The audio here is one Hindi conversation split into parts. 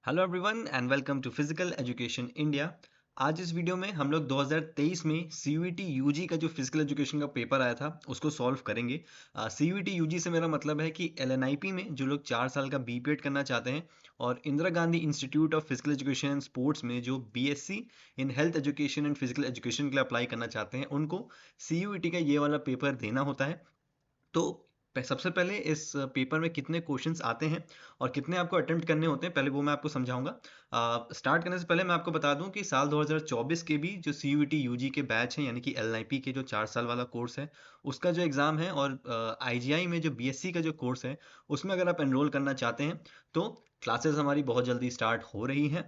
Hello everyone and welcome to physical education India. आज इस वीडियो में हम लोग 2023 में सीयूईटी यूजी का जो फिजिकल एजुकेशन का पेपर आया था उसको सॉल्व करेंगे। सीयूईटी यूजी से मेरा मतलब है कि एलएनआईपी में जो लोग 4 साल का बीपीएड करना चाहते हैं और Indira Gandhi institute of physical education and sports में जो BSc in health education and physical education के लिए अप्लाई करना चाहते हैं उनको सीयूईटी का ये वाला पेपर देना होता है। तो सबसे पहले इस पेपर में कितने क्वेश्चंस आते हैं और कितने आपको अटेम्प्ट करने होते हैं पहले वो मैं आपको समझाऊंगा। स्टार्ट करने से पहले मैं आपको बता दूं कि साल 2024 के भी जो सीयूईटी यूजी के बैच हैं यानी कि एलएनआईपी के जो 4 साल वाला कोर्स है उसका जो एग्ज़ाम है और आईजीआई में जो बीएससी का जो कोर्स है उसमें अगर आप एनरोल करना चाहते हैं तो क्लासेस हमारी बहुत जल्दी स्टार्ट हो रही हैं।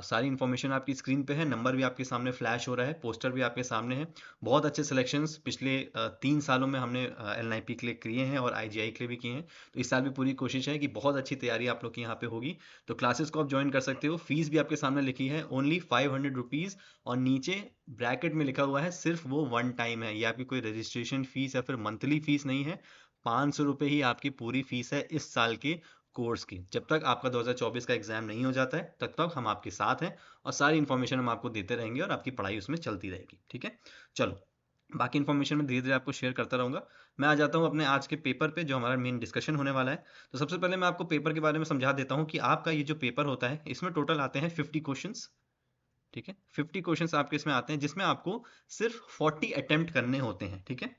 सारी इन्फॉर्मेशन आपकी स्क्रीन पे है, नंबर भी आपके सामने फ्लैश हो रहा है, पोस्टर भी आपके सामने है। बहुत अच्छे सिलेक्शंस पिछले 3 सालों में हमने एलएनआईपी के लिए किए हैं और आईजीआई के लिए भी किए हैं। तो इस साल भी पूरी कोशिश है कि बहुत अच्छी तैयारी आप लोग की यहाँ पे होगी। तो क्लासेस को आप ज्वाइन कर सकते हो। फीस भी आपके सामने लिखी है ओनली 500 रुपीज़ और नीचे ब्रैकेट में लिखा हुआ है सिर्फ वो वन टाइम है। ये आपकी कोई रजिस्ट्रेशन फीस या फिर मंथली फीस नहीं है। 500 रुपये ही आपकी पूरी फीस है इस साल के कोर्स की। जब तक आपका 2024 का एग्जाम नहीं हो जाता है तब तक हम आपके साथ हैं और सारी इन्फॉर्मेशन हम आपको देते रहेंगे और आपकी पढ़ाई उसमें चलती रहेगी। ठीक है, चलो बाकी इन्फॉर्मेशन मैं धीरे धीरे आपको शेयर करता रहूंगा। मैं आ जाता हूँ अपने आज के पेपर पे जो हमारा मेन डिस्कशन होने वाला है। तो सबसे पहले मैं आपको पेपर के बारे में समझा देता हूँ कि आपका ये जो पेपर होता है इसमें टोटल आते हैं 50 क्वेश्चंस। ठीक है, 50 क्वेश्चंस आपके इसमें आते हैं जिसमें आपको सिर्फ 40 अटेम्प्ट करने होते हैं। ठीक है,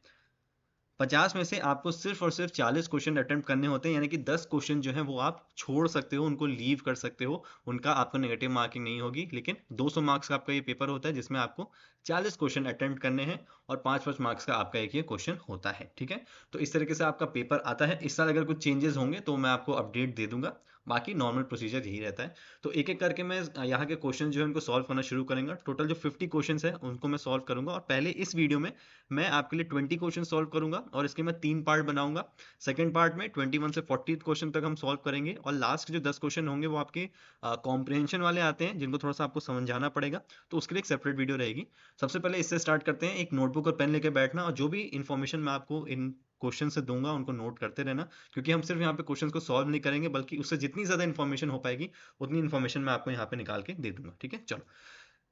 50 में से आपको सिर्फ और सिर्फ 40 क्वेश्चन अटेम्प्ट करने होते हैं, यानी कि 10 क्वेश्चन जो हैं वो आप छोड़ सकते हो, उनको लीव कर सकते हो, उनका आपको नेगेटिव मार्किंग नहीं होगी। लेकिन 200 मार्क्स का आपका ये पेपर होता है जिसमें आपको 40 क्वेश्चन अटेम्प्ट करने हैं और 5-5 मार्क्स का आपका एक ये क्वेश्चन होता है। ठीक है, तो इस तरीके से आपका पेपर आता है। इस साल अगर कुछ चेंजेस होंगे तो मैं आपको अपडेट दे दूंगा, बाकी नॉर्मल प्रोसीजर यही रहता है। तो एक एक करके मैं यहाँ के क्वेश्चन जो है उनको सॉल्व करना शुरू करेंगे। टोटल जो 50 क्वेश्चन है उनको मैं सॉल्व करूंगा और पहले इस वीडियो में मैं आपके लिए 20 क्वेश्चन सॉल्व करूंगा और इसके मैं 3 पार्ट बनाऊंगा। सेकंड पार्ट में 21 से 40 क्वेश्चन तक हम सॉल्व करेंगे और लास्ट जो 10 क्वेश्चन होंगे वो आपके कॉम्प्रिहेंशन वाले आते हैं जिनको थोड़ा सा आपको समझाना पड़ेगा, तो उसके लिए एक सेपरेट वीडियो रहेगी। सबसे पहले इससे स्टार्ट करते हैं। एक नोटबुक और पेन लेके बैठना और जो भी इन्फॉर्मेशन मैं आपको इन क्वेश्चन से दूंगा उनको नोट करते रहना, क्योंकि हम सिर्फ यहाँ पे क्वेश्चंस को सॉल्व नहीं करेंगे बल्कि उससे जितनी ज्यादा इन्फॉर्मेशन हो पाएगी उतनी इन्फॉर्मेशन मैं आपको यहाँ पे निकाल के दे दूंगा। ठीक है, चलो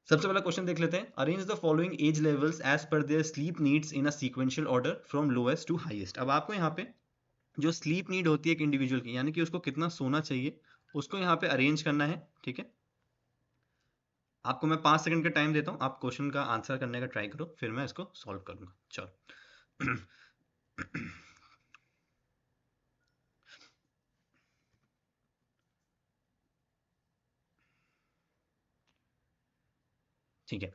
सबसे पहला क्वेश्चन देख लेते हैं। Arrange the following age levels as per their sleep needs in a sequential order from lowest to highest. अब आपको यहाँ पे जो स्लीप नीड होती है एक इंडिविजुअल की, यानी कि उसको कितना सोना चाहिए, उसको यहाँ पे अरेंज करना है। ठीक है, आपको मैं 5 सेकंड का टाइम देता हूँ, आप क्वेश्चन का आंसर करने का ट्राई करो, फिर मैं इसको सॉल्व करूंगा। चलो ठीक है,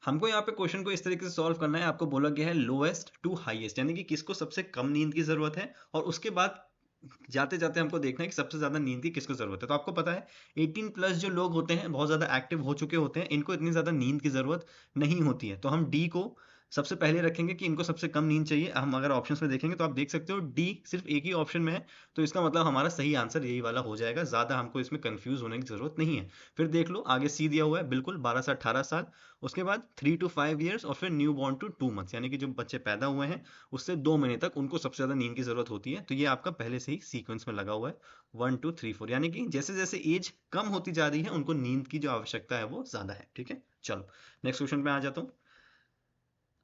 हमको यहाँ पे क्वेश्चन को इस तरीके से सॉल्व करना है। आपको बोला गया है लोएस्ट टू हाईएस्ट, यानी कि किसको सबसे कम नींद की जरूरत है और उसके बाद जाते जाते हमको देखना है कि सबसे ज्यादा नींद की किसको जरूरत है। तो आपको पता है 18+ जो लोग होते हैं बहुत ज्यादा एक्टिव हो चुके होते हैं, इनको इतनी ज्यादा नींद की जरूरत नहीं होती है। तो हम डी को सबसे पहले रखेंगे कि इनको सबसे कम नींद चाहिए। हम अगर ऑप्शंस में देखेंगे तो आप देख सकते हो डी सिर्फ एक ही ऑप्शन में है, तो इसका मतलब हमारा सही आंसर यही वाला हो जाएगा। ज्यादा हमको इसमें कंफ्यूज होने की जरूरत नहीं है। फिर देख लो आगे सी दिया हुआ है, बिल्कुल 12 से 18 साल, उसके बाद 3 to 5 years और फिर न्यू बॉर्न टू 2 मंथ्स, यानी कि जो बच्चे पैदा हुए हैं उससे 2 महीने तक उनको सबसे ज्यादा नींद की जरूरत होती है। तो ये आपका पहले से ही सीक्वेंस में लगा हुआ है 1 2 3 4, यानी कि जैसे जैसे एज कम होती जा रही है उनको नींद की जो आवश्यकता है वो ज्यादा है। ठीक है, चलो नेक्स्ट क्वेश्चन पे आ जाता हूँ।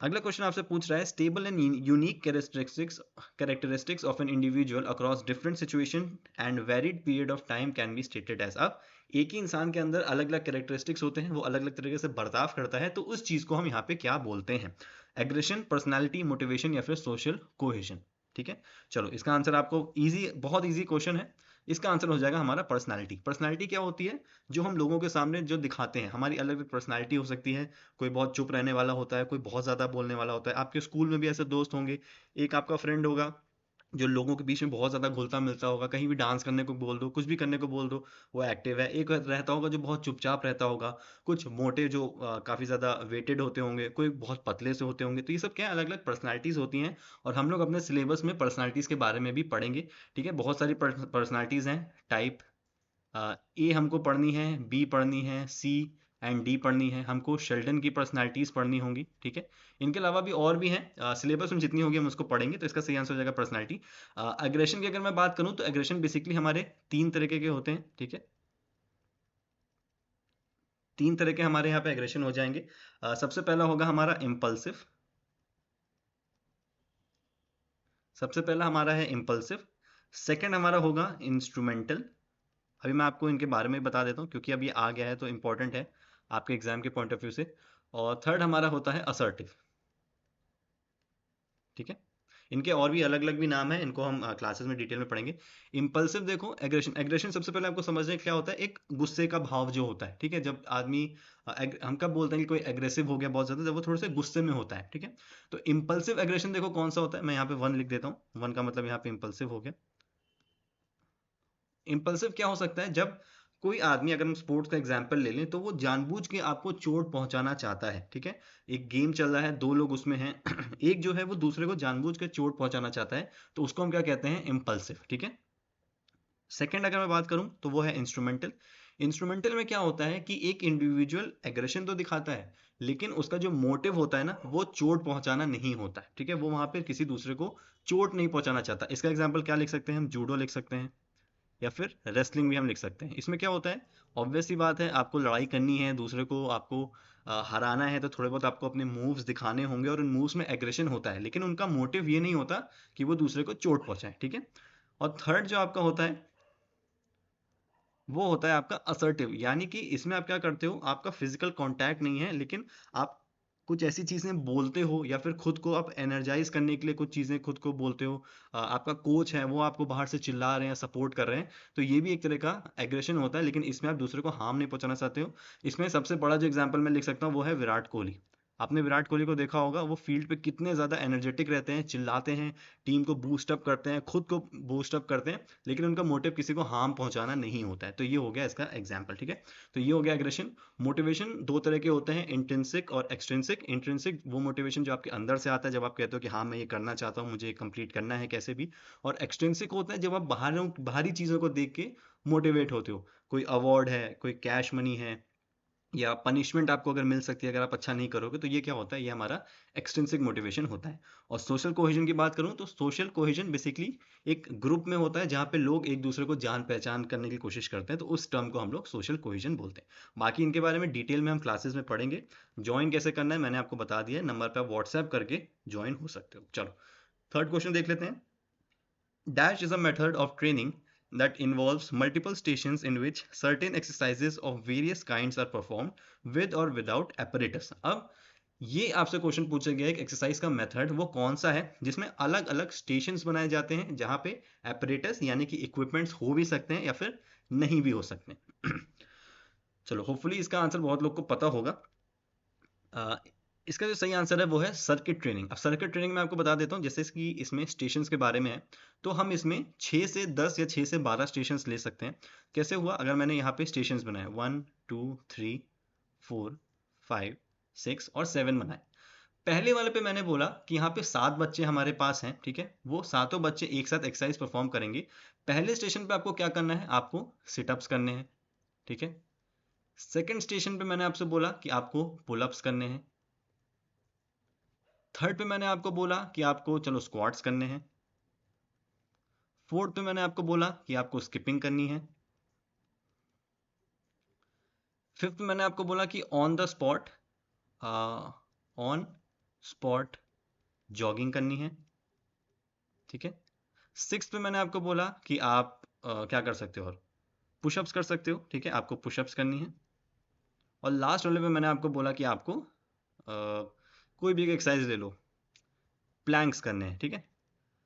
अगला क्वेश्चन आपसे पूछ रहा है stable and unique characteristics of an individual across different situation and varied period of time can be stated as. अब एक ही इंसान के अंदर अलग अलग कैरेक्टरिस्टिक्स होते हैं, वो अलग अलग तरीके से बर्ताव करता है, तो उस चीज को हम यहाँ पे क्या बोलते हैं? एग्रेशन, पर्सनैलिटी, मोटिवेशन या फिर सोशल कोहेशन। ठीक है, चलो इसका आंसर आपको इजी, बहुत इजी क्वेश्चन है। इसका आंसर हो जाएगा हमारा पर्सनैलिटी। पर्सनैलिटी क्या होती है? जो हम लोगों के सामने जो दिखाते हैं, हमारी अलग अलग पर्सनैलिटी हो सकती है। कोई बहुत चुप रहने वाला होता है, कोई बहुत ज़्यादा बोलने वाला होता है। आपके स्कूल में भी ऐसे दोस्त होंगे। एक आपका फ्रेंड होगा जो लोगों के बीच में बहुत ज़्यादा घुलता मिलता होगा, कहीं भी डांस करने को बोल दो, कुछ भी करने को बोल दो, वो एक्टिव है। एक रहता होगा जो बहुत चुपचाप रहता होगा। कुछ मोटे जो काफ़ी ज़्यादा वेटेड होते होंगे, कोई बहुत पतले से होते होंगे। तो ये सब क्या अलग अलग पर्सनैलिटीज़ होती हैं और हम लोग अपने सिलेबस में पर्सनैलिटीज़ के बारे में भी पढ़ेंगे। ठीक है, बहुत सारी पर्सनैलिटीज़ हैं। टाइप ए हमको पढ़नी है, बी पढ़नी है, सी एंड डी पढ़नी है। हमको शेल्डन की पर्सनालिटीज़ पढ़नी होंगी। ठीक है, इनके अलावा भी और भी हैं। सिलेबस में जितनी होगी हम उसको पढ़ेंगे, तो इसका सही आंसर हो जाएगा पर्सनालिटी। एग्रेशन की अगर मैं बात करूं तो एग्रेशन बेसिकली हमारे 3 तरीके के होते हैं। ठीक है, तीन तरह के हमारे यहाँ पे एग्रेशन हो जाएंगे। सबसे पहला होगा हमारा इम्पल्सिव। सबसे पहला हमारा है इम्पल्सिव। सेकंड हमारा होगा इंस्ट्रूमेंटल। अभी मैं आपको इनके बारे में बता देता हूँ क्योंकि अभी आ गया है तो इम्पोर्टेंट है आपके एग्जाम के पॉइंट ऑफ व्यू से। और थर्ड हमारा होता है असर्टिव। ठीक है, इनके और भी अलग अलग भी नाम है, इनको हम क्लासेस में डिटेल में पढ़ेंगे। इम्पल्सिव देखो, एग्रेशन, एग्रेशन सबसे पहले आपको समझना है क्या होता है। एक गुस्से का भाव जो होता है, ठीक है, जब आदमी हम कब बोलते हैं कि कोई एग्रेसिव हो गया बहुत ज्यादा, जब वो थोड़े से गुस्से में होता है। ठीक है, तो इम्पल्सिव एग्रेशन देखो कौन सा होता है, मैं यहाँ पे वन लिख देता हूँ। वन का मतलब यहाँ पे इम्पल्सिव हो गया। इम्पल्सिव क्या हो सकता है, जब कोई आदमी, अगर हम स्पोर्ट्स का एग्जांपल ले लें, तो वो जानबूझ के आपको चोट पहुंचाना चाहता है। ठीक है, एक गेम चल रहा है, दो लोग उसमें हैं एक जो है वो दूसरे को जानबूझ के चोट पहुंचाना चाहता है, तो उसको हम क्या कहते हैं, इम्पल्सिव। ठीक है, सेकंड अगर मैं बात करूं तो वो है इंस्ट्रूमेंटल। इंस्ट्रूमेंटल में क्या होता है कि एक इंडिविजुअल एग्रेशन तो दिखाता है, लेकिन उसका जो मोटिव होता है ना, वो चोट पहुंचाना नहीं होता है। ठीक है, वो वहां पे किसी दूसरे को चोट नहीं पहुंचाना चाहता। इसका एग्जाम्पल क्या लिख सकते हैं हम, जूडो लिख सकते हैं, या फिर रेसलिंग भी हम लिख सकते हैं। इसमें क्या होता है, ऑब्वियस सी बात है, आपको लड़ाई करनी है, दूसरे को आपको हराना है, तो थोड़े बहुत आपको अपने मूव्स दिखाने होंगे, और उन मूव्स में एग्रेशन होता है, लेकिन उनका मोटिव ये नहीं होता कि वो दूसरे को चोट पहुंचाए। ठीक है, और थर्ड जो आपका होता है वो होता है आपका असर्टिव, यानी कि इसमें आप क्या करते हो, आपका फिजिकल कांटेक्ट नहीं है, लेकिन आप कुछ ऐसी चीजें बोलते हो, या फिर खुद को आप एनर्जाइज करने के लिए कुछ चीजें खुद को बोलते हो। आपका कोच है, वो आपको बाहर से चिल्ला रहे हैं, सपोर्ट कर रहे हैं, तो ये भी एक तरह का एग्रेशन होता है, लेकिन इसमें आप दूसरे को हार्म नहीं पहुंचाना चाहते हो। इसमें सबसे बड़ा जो एग्जाम्पल मैं लिख सकता हूँ वो है विराट कोहली। आपने विराट कोहली को देखा होगा, वो फील्ड पे कितने ज्यादा एनर्जेटिक रहते हैं, चिल्लाते हैं, टीम को बूस्ट अप करते हैं, खुद को बूस्ट अप करते हैं, लेकिन उनका मोटिव किसी को हार्म पहुंचाना नहीं होता है। तो ये हो गया इसका एग्जाम्पल। ठीक है, तो ये हो गया एग्रेशन। मोटिवेशन दो तरह के होते हैं, इंट्रिंसिक और एक्सट्रिंसिक। इंट्रिंसिक वो मोटिवेशन जो आपके अंदर से आता है, जब आप कहते हो कि हाँ मैं ये करना चाहता हूँ, मुझे कंप्लीट करना है कैसे भी। और एक्सट्रिंसिक होता है जब आप बाहरी चीजों को देख के मोटिवेट होते हो, कोई अवार्ड है, कोई कैश मनी है, या पनिशमेंट आपको अगर मिल सकती है अगर आप अच्छा नहीं करोगे, तो ये क्या होता है, ये हमारा एक्सट्रिंसिक मोटिवेशन होता है। और सोशल कोहेजन की बात करूं तो सोशल कोहेजन बेसिकली एक ग्रुप में होता है जहां पे लोग एक दूसरे को जान पहचान करने की कोशिश करते हैं, तो उस टर्म को हम लोग सोशल कोहेजन बोलते हैं। बाकी इनके बारे में डिटेल में हम क्लासेस में पढ़ेंगे। ज्वाइन कैसे करना है मैंने आपको बता दिया है, नंबर पर आप व्हाट्सएप करके ज्वाइन हो सकते हो। चलो थर्ड क्वेश्चन देख लेते हैं। Dash is a method of training that involves multiple stations in which certain exercises of various kinds are performed with or without apparatus। अब ये आपसे क्वेश्चन पूछा गया है कि एक्सरसाइज का मेथड वो कौन सा है जिसमें अलग अलग स्टेशंस बनाए जाते हैं, जहां पे एपरेटस यानी कि इक्विपमेंट्स हो भी सकते हैं या फिर नहीं भी हो सकते हैं। चलो होपफुली इसका आंसर बहुत लोग को पता होगा। अ, इसका जो सही आंसर है वो है सर्किट ट्रेनिंग। अब सर्किट ट्रेनिंग मैं आपको बता देता हूँ, जैसे कि इसमें स्टेशंस के बारे में है, तो हम इसमें 6 से 10 या 6 से 12 स्टेशंस ले सकते हैं। कैसे हुआ, अगर मैंने यहाँ पे स्टेशंस बनाए 1 2 3 4 5 6 और 7 बनाए। पहले वाले पे मैंने बोला कि यहाँ पे 7 बच्चे हमारे पास हैं, ठीक है, वो सातों बच्चे एक साथ एक्सरसाइज परफॉर्म करेंगे। पहले स्टेशन पे आपको क्या करना है, आपको सिटअप्स करने हैं। ठीक है, सेकंड स्टेशन पे मैंने आपसे बोला कि आपको पुलअप्स करने हैं। थर्ड पे मैंने आपको बोला कि आपको चलो स्क्वाट्स करने हैं। फोर्थ पे मैंने आपको बोला कि आपको स्किपिंग करनी है। फिफ्थ पे मैंने आपको बोला कि on the spot on spot jogging करनी है। ठीक है, सिक्स पे मैंने आपको बोला कि आप क्या कर सकते हो, और पुशअप्स कर सकते हो। ठीक है, आपको पुशअप्स करनी है। और लास्ट वाले पे मैंने आपको बोला कि आपको कोई भी एक एक्सरसाइज ले लो, प्लैंक्स करने हैं। ठीक है,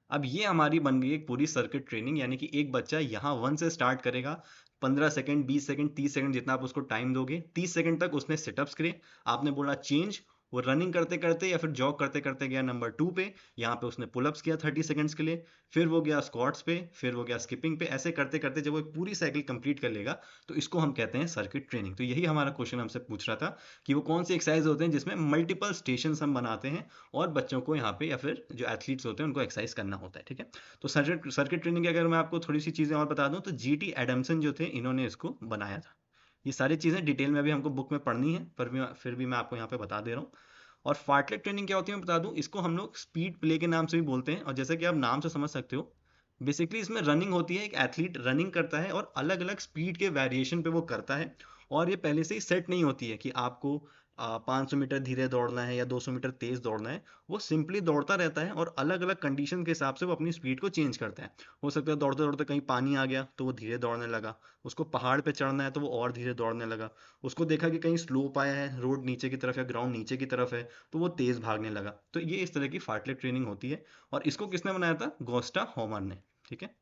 अब ये हमारी बन गई एक पूरी सर्किट ट्रेनिंग, यानी कि एक बच्चा यहाँ 1 से स्टार्ट करेगा, 15 सेकंड, 20 सेकंड, 30 सेकंड, जितना आप उसको टाइम दोगे, 30 सेकंड तक उसने सिटअप्स करे। आपने बोला चेंज, वो रनिंग करते करते या फिर जॉग करते करते गया नंबर 2 पे, यहाँ पे उसने पुलअप्स किया 30 सेकंड्स के लिए, फिर वो गया स्क्वाट्स पे, फिर वो गया स्किपिंग पे। ऐसे करते करते जब वो एक पूरी साइकिल कंप्लीट कर लेगा, तो इसको हम कहते हैं सर्किट ट्रेनिंग। तो यही हमारा क्वेश्चन हमसे पूछ रहा था कि वो कौन सी एक्सरसाइज होते हैं जिसमें मल्टीपल स्टेशन हम बनाते हैं, और बच्चों को यहाँ पे या फिर जो एथलीट्स होते हैं उनको एक्सरसाइज करना होता है। ठीक है, तो सर्किट सर्किट ट्रेनिंग की अगर मैं आपको थोड़ी सी चीज़ें और बता दूं, तो जीटी एडम्सन जो थे, इन्होंने इसको बनाया था। ये सारी चीज़ें डिटेल में अभी हमको बुक में पढ़नी है, पर भी फिर भी मैं आपको यहाँ पे बता दे रहा हूँ। और फार्टलेट ट्रेनिंग क्या होती है मैं बता दूं, इसको हम लोग स्पीड प्ले के नाम से भी बोलते हैं। और जैसे कि आप नाम से समझ सकते हो, बेसिकली इसमें रनिंग होती है, एक एथलीट रनिंग करता है और अलग अलग स्पीड के वेरिएशन पे वो करता है, और ये पहले से ही सेट नहीं होती है कि आपको 500 मीटर धीरे दौड़ना है या 200 मीटर तेज दौड़ना है। वो सिंपली दौड़ता रहता है और अलग अलग कंडीशन के हिसाब से वो अपनी स्पीड को चेंज करता है। हो सकता है दौड़ते दौड़ते कहीं पानी आ गया तो वो धीरे दौड़ने लगा, उसको पहाड़ पे चढ़ना है तो वो और धीरे दौड़ने लगा, उसको देखा कि कहीं स्लोप आया है, रोड नीचे की तरफ या ग्राउंड नीचे की तरफ है, तो वो तेज भागने लगा। तो ये इस तरह की फार्टलेट ट्रेनिंग होती है, और इसको किसने बनाया था? गोस्टा होमर ने। ठीक है,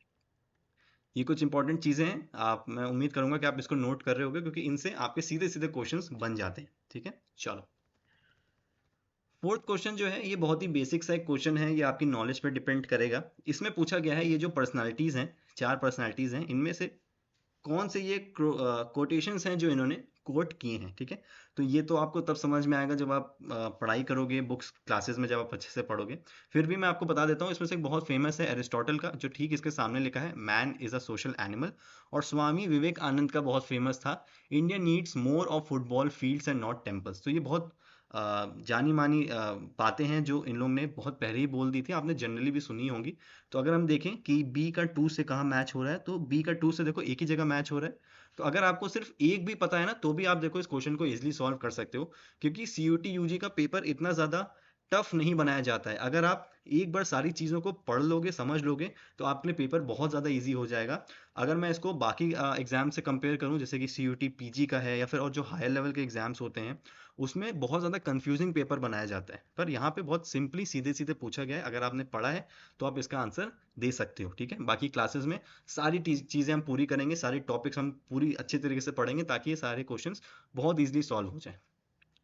ये कुछ इंपॉर्टेंट चीजें हैं, आप मैं उम्मीद करूंगा कि आप इसको नोट कर रहे होगे, क्योंकि इनसे आपके सीधे सीधे क्वेश्चंस बन जाते हैं। ठीक है, चलो फोर्थ क्वेश्चन जो है ये बहुत ही बेसिक सा एक क्वेश्चन है, ये आपकी नॉलेज पे डिपेंड करेगा। इसमें पूछा गया है ये जो पर्सनालिटीज हैं, चार पर्सनालिटीज हैं, इनमें से कौन से ये कोटेशंस हैं जो इन्होंने कोट किए हैं। ठीक है, तो ये तो आपको तब समझ में आएगा जब आप पढ़ाई करोगे बुक्स क्लासेस में, जब आप अच्छे से पढ़ोगे। फिर भी मैं आपको बता देता हूँ, इसमें से एक बहुत फेमस है एरिस्टोटल का, जो ठीक इसके सामने लिखा है, man is a social animal. और स्वामी विवेकानंद का बहुत फेमस था, India needs more of football fields and not temples. तो ये बहुत जानी मानी बातें हैं जो इन लोगों ने बहुत पहले ही बोल दी थी, आपने जनरली भी सुनी होंगी। तो अगर हम देखें कि बी का 2 से कहाँ मैच हो रहा है, तो बी का 2 से देखो एक ही जगह मैच हो रहा है। तो अगर आपको सिर्फ एक भी पता है ना, तो भी आप देखो इस क्वेश्चन को इजीली सॉल्व कर सकते हो, क्योंकि सीयूटी यूजी का पेपर इतना ज़्यादा टफ नहीं बनाया जाता है। अगर आप एक बार सारी चीज़ों को पढ़ लोगे, समझ लोगे, तो आपके लिए पेपर बहुत ज़्यादा इजी हो जाएगा। अगर मैं इसको बाकी एग्जाम से कंपेयर करूं, जैसे कि सीयूटी पीजी का है या फिर और जो हायर लेवल के एग्जाम्स होते हैं, उसमें बहुत ज़्यादा कंफ्यूजिंग पेपर बनाया जाता है, पर यहाँ पे बहुत सिंपली सीधे सीधे पूछा गया है। अगर आपने पढ़ा है तो आप इसका आंसर दे सकते हो। ठीक है, बाकी क्लासेस में सारी चीज़ें हम पूरी करेंगे, सारे टॉपिक्स हम पूरी अच्छी तरीके से पढ़ेंगे, ताकि ये सारे क्वेश्चंस बहुत ईजिली सॉल्व हो जाए।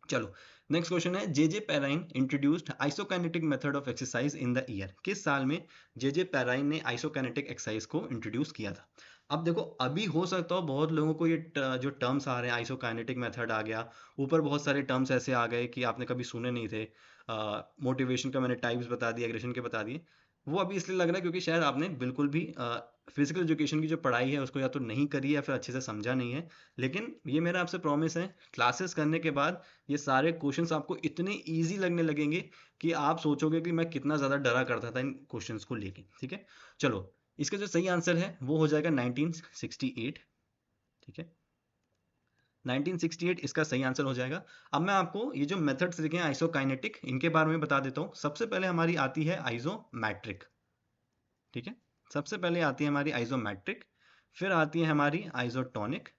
चलो, नेक्स्ट क्वेश्चन है, J J Perrine introduced isokinetic method of exercise in the year. किस साल में जे जे पैराइन ने आइसोकाइनेटिक एक्सरसाइज को इंट्रोड्यूस किया था? अब देखो, अभी हो सकता हो बहुत लोगों को ये जो टर्म्स आ रहे हैं, आइसोकाइनेटिक मेथड आ गया, ऊपर बहुत सारे टर्म्स ऐसे आ गए कि आपने कभी सुने नहीं थे। मोटिवेशन का मैंने टाइप्स बता दिए, एग्रेशन के बता दिए। वो अभी इसलिए लग रहा है क्योंकि शायद आपने बिल्कुल भी फिजिकल एजुकेशन की जो पढ़ाई है उसको या तो नहीं करी है या फिर अच्छे से समझा नहीं है। लेकिन ये मेरा आपसे प्रॉमिस है, क्लासेस करने के बाद ये सारे क्वेश्चंस आपको इतने इजी लगने लगेंगे कि आप सोचोगे कि मैं कितना ज़्यादा डरा करता था इन क्वेश्चंस को लेके। ठीक है, चलो, इसका जो सही आंसर है वो हो जाएगा 1968। ठीक है, 1968 इसका सही आंसर हो जाएगा। अब मैं आपको ये जो मेथड्स लिखे हैं आइसोकाइनेटिक, इनके बारे में बता देता हूँ। सबसे पहले हमारी आती है आइसोमेट्रिक। ठीक है, सबसे पहले आती है हमारी आइसोमेट्रिक, फिर आती है हमारी आइसोटोनिक,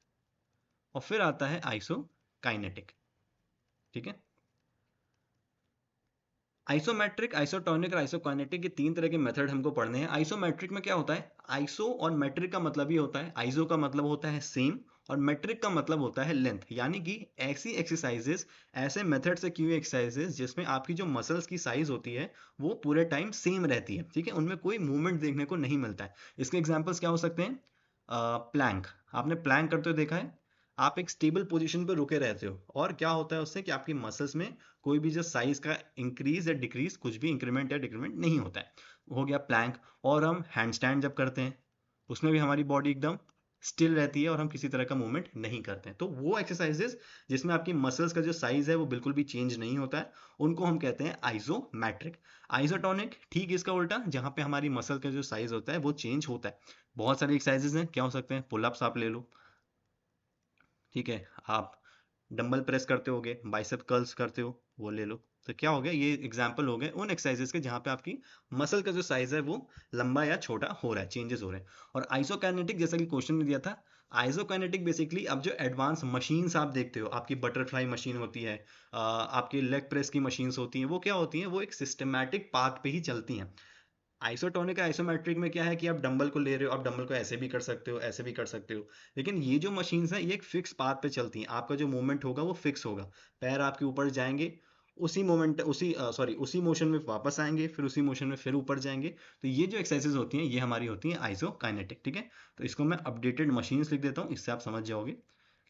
और फिर आता है आइसोकाइनेटिक। ठीक है, आइसोमेट्रिक, आइसोटोनिक और आइसोकाइनेटिक, ये तीन तरह के मेथड हमको पढ़ने हैं। आइसोमेट्रिक में क्या होता है, आइसो और मेट्रिक का मतलब ही होता है, आइसो का मतलब होता है सेम, और मेट्रिक का मतलब होता है लेंथ। यानी कि ऐसी एक्सरसाइजेस, ऐसे मेथड से की हुई एक्सरसाइजेस जिसमें आपकी जो मसल्स की साइज होती है वो पूरे टाइम सेम रहती है। ठीक है, उनमें कोई मूवमेंट देखने को नहीं मिलता है। इसके एग्जाम्पल्स क्या हो सकते हैं? प्लैंक, आपने प्लैंक करते हुए देखा है, आप एक स्टेबल पोजीशन पर रुके रहते हो, और क्या होता है उससे कि आपकी मसल्स में कोई भी जो साइज का इंक्रीज या डिक्रीज, कुछ भी इंक्रीमेंट या डिक्रीमेंट नहीं होता है। हो गया प्लैंक। और हम हैंड स्टैंड जब करते हैं, उसमें भी हमारी बॉडी एकदम स्टिल रहती है और हम किसी तरह का मूवमेंट नहीं करते हैं। तो वो एक्सरसाइजेस जिसमें आपकी मसल्स का जो साइज है वो बिल्कुल भी चेंज नहीं होता है, उनको हम कहते हैं आइसोमेट्रिक। आइसोटोनिक ठीक इसका उल्टा, जहाँ पे हमारी मसल का जो साइज होता है वो चेंज होता है। बहुत सारी एक्सरसाइजेस हैं, क्या हो सकते हैं? पुलअप्स आप ले लो। ठीक है, आप डंबल प्रेस करते होगे, बाइसेप कर्ल्स करते हो, वो ले लो। तो क्या हो गया, ये एग्जाम्पल हो गए उन एक्सरसाइजेस के जहाँ पे आपकी मसल का जो साइज है वो लंबा या छोटा हो रहा है, चेंजेस हो रहे हैं। और आइसोकाइनेटिक, जैसा कि क्वेश्चन में दिया था, आइसोकाइनेटिक बेसिकली अब जो एडवांस मशीन्स आप देखते हो, आपकी बटरफ्लाई मशीन होती है, आपकी लेग प्रेस की मशीन्स होती हैं, वो क्या होती हैं? वो एक सिस्टमैटिक पाथ पे ही चलती हैं। आइसोटोनिक आइसोमेट्रिक में क्या है कि आप डंबल को ले रहे हो, आप डंबल को ऐसे भी कर सकते हो, ऐसे भी कर सकते हो। लेकिन ये जो मशीन्स हैं ये एक फिक्स पाथ पे चलती हैं, आपका जो मूवमेंट होगा वो फिक्स होगा। पैर आपके ऊपर जाएंगे, उसी मोमेंट उसी मोशन में वापस आएंगे, फिर उसी मोशन में फिर ऊपर जाएंगे। तो ये जो एक्सरसाइजेज होती हैं ये हमारी होती हैं आइसोकाइनेटिक। ठीक है, तो इसको मैं अपडेटेड मशीन्स लिख देता हूँ, इससे आप समझ जाओगे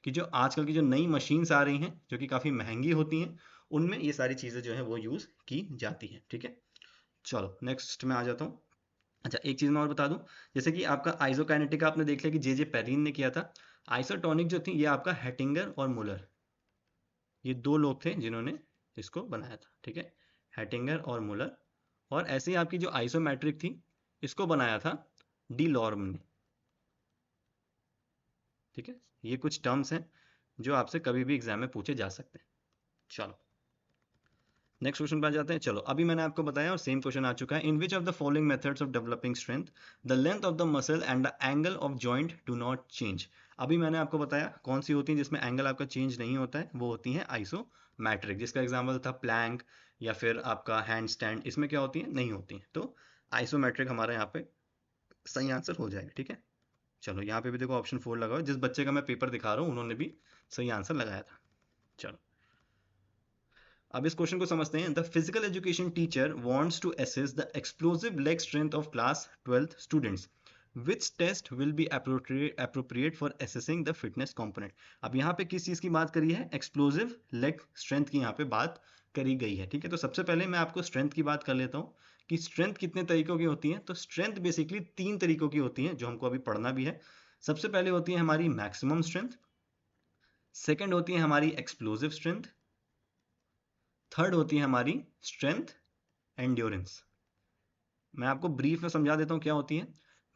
कि जो आजकल की जो नई मशीन्स आ रही हैं जो कि काफ़ी महंगी होती हैं, उनमें ये सारी चीज़ें जो है वो यूज़ की जाती हैं। ठीक है, चलो नेक्स्ट में आ जाता हूँ। अच्छा, एक चीज़ मैं और बता दूं, जैसे कि आपका आइसोकाइनेटिक आपने देख लिया कि जे जे पेरिन ने किया था। आइसोटोनिक जो थी ये आपका हेटिंगर और मुलर, ये दो लोग थे जिन्होंने इसको बनाया था। ठीक है, हेटिंगर और मुलर। और ऐसे ही आपकी जो आइसोमेट्रिक थी, इसको बनाया था डी लॉर्म ने। ठीक है, ये कुछ टर्म्स हैं जो आपसे कभी भी एग्जाम में पूछे जा सकते हैं। चलो नेक्स्ट क्वेश्चन पे आ जाते हैं। चलो अभी मैंने आपको बताया और सेम क्वेश्चन आ चुका है। In which of the following methods of developing strength the length of the muscle and the angle of joint do not change. अभी मैंने आपको बताया कौन सी होती है जिसमें एंगल आपका चेंज नहीं होता है, वो होती है आइसोमेट्रिक, जिसका एग्जाम्पल था प्लैंक या फिर आपका हैंड स्टैंड। इसमें क्या होती है, नहीं होती है। तो आइसोमेट्रिक हमारा यहाँ पे सही आंसर हो जाएगा। ठीक है, चलो यहाँ पे भी देखो ऑप्शन 4 लगा हुआ है। जिस बच्चे का मैं पेपर दिखा रहा हूँ उन्होंने भी सही आंसर लगाया था। चलो अब इस क्वेश्चन को समझते हैं। The physical education teacher wants to assess the explosive leg strength of class 12th students, which test will be appropriate for assessing the fitness component। अब यहाँ पे किस चीज की बात करी है, एक्सप्लोसिव लेग स्ट्रेंथ की यहाँ पे बात करी गई है। ठीक है, तो सबसे पहले मैं आपको स्ट्रेंथ की बात कर लेता हूँ कि स्ट्रेंथ कितने तरीकों की होती है। तो स्ट्रेंथ बेसिकली 3 तरीकों की होती है जो हमको अभी पढ़ना भी है। सबसे पहले होती है हमारी मैक्सिमम स्ट्रेंथ, सेकेंड होती है हमारी एक्सप्लोसिव स्ट्रेंथ, थर्ड होती है हमारी स्ट्रेंथ एंड्योरेंस। मैं आपको ब्रीफ में समझा देता हूँ क्या होती है।